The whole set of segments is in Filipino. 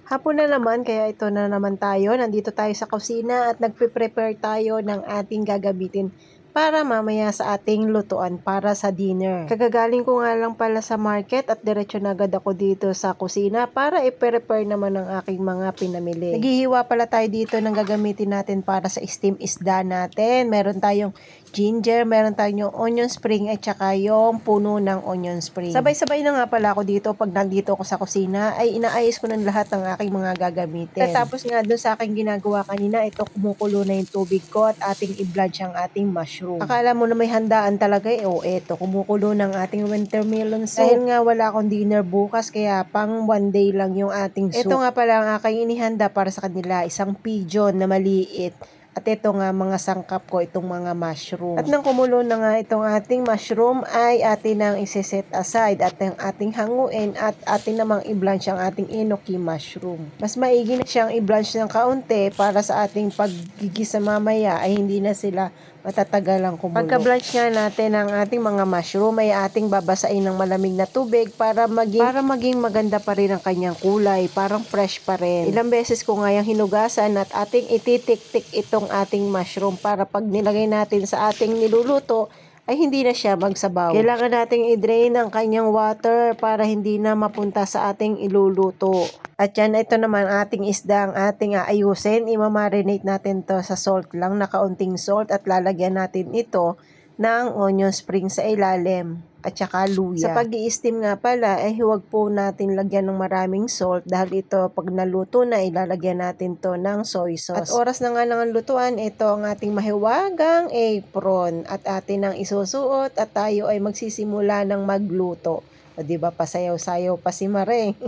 Hapon na naman, kaya ito na naman tayo. Nandito tayo sa kusina at nagpe-prepare tayo ng ating gagamitin para mamaya sa ating lutuan para sa dinner. Kagagaling ko nga lang pala sa market at diretso na agad ako dito sa kusina para i-prepare naman ang aking mga pinamili. Naghihiwa pala tayo dito ng gagamitin natin para sa steam isda natin. Meron tayong ginger, meron tayong onion spring at saka yung puno ng onion spring. Sabay-sabay na nga pala ako dito pag nandito ako sa kusina ay inaayos ko ng lahat ng aking mga gagamitin. Tapos nga doon sa aking ginagawa kanina, ito kumukulo na yung tubig ko at ating i-blanch ang ating mushroom. Akala mo na may handaan talaga eto kumukulo ng ating watermelon soup. Dahil nga wala akong dinner bukas kaya pang one day lang yung ating soup. Ito nga pala ang aking inihanda para sa kanila, isang pigeon na maliit. At ito nga mga sangkap ko, itong mga mushroom. At nang kumulo na nga itong ating mushroom ay atin nang isi-set aside at ang ating hanguin at atin namang i-blanch ang ating enoki mushroom. Mas maigi na siyang i-blanch ng kaunti para sa ating paggigisa mamaya ay hindi na sila matatagalang kumulo. Pagka-blanch nga natin ang ating mga mushroom ay ating babasain ng malamig na tubig para maging maganda pa rin ang kanyang kulay, parang fresh pa rin. Ilang beses ko nga yung hinugasan at ating ititik-tik itong ating mushroom para pag nilagay natin sa ating niluluto ay hindi na siya magsabaw. Kailangan nating i-drain ang kanyang water para hindi na mapunta sa ating iluluto. At yan, ito naman ating isda ang ating aayusin. Imamarinate natin to sa salt lang, na kaunting salt at lalagyan natin ito ng onion spring sa ilalim at saka luya. Sa pag-i-steam nga pala ay huwag po natin lagyan ng maraming salt dahil ito pag naluto na ilalagyan natin to ng soy sauce. At oras na nga ng lutuan, ito ang ating mahiwagang apron at atin ang isusuot at tayo ay magsisimula ng magluto. O diba, pasayaw-sayaw pa si Mareng.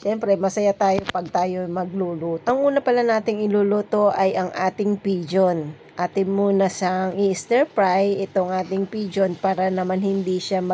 Siyempre, masaya tayo pag tayo magluluto. Ang una pala nating iluluto ay ang ating pigeon. Atin muna siyang i-stir fry itong ating pigeon para naman hindi siya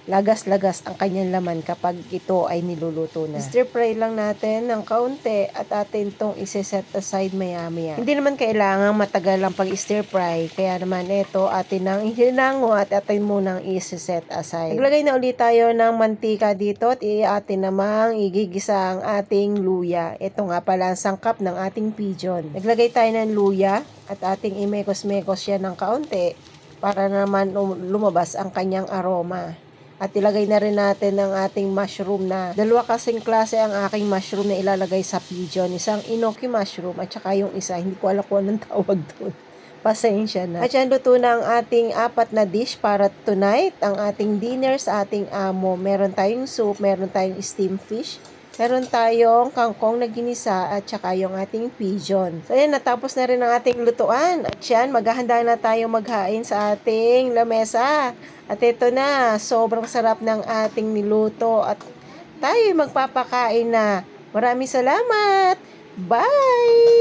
lagas-lagas ang kanyang laman kapag ito ay niluluto na. Stir fry lang natin ng kaunti at atin itong isi-set aside maya-maya. Hindi naman kailangan matagal ang pag-stir fry, kaya naman ito atin nang ihinango at atin munang isi-set aside. Naglagay na ulit tayo ng mantika dito at atin namang igigisa ang ating luya. Ito nga pala ang sangkap ng ating pigeon. Naglagay tayo ng luya at ating imekos-mekos siya ng kaunti para naman lumabas ang kanyang aroma. At ilagay na rin natin ang ating mushroom na dalawa kasing klase ang aking mushroom na ilalagay sa pigeon. Isang enoki mushroom at saka yung isa, hindi ko alam kung anong tawag doon. Pasensya na. At yan, luto na ang ating 4 na dish para tonight. Ang ating dinner sa ating amo. Meron tayong soup, meron tayong steamed fish, meron tayong kangkong na ginisa at saka yung ating pigeon. So ayan, natapos na rin ang ating lutuan. At yan, maghahanda na tayong maghain sa ating lamesa. At ito na, sobrang sarap ng ating niluto at tayo magpapakain na. Maraming salamat! Bye!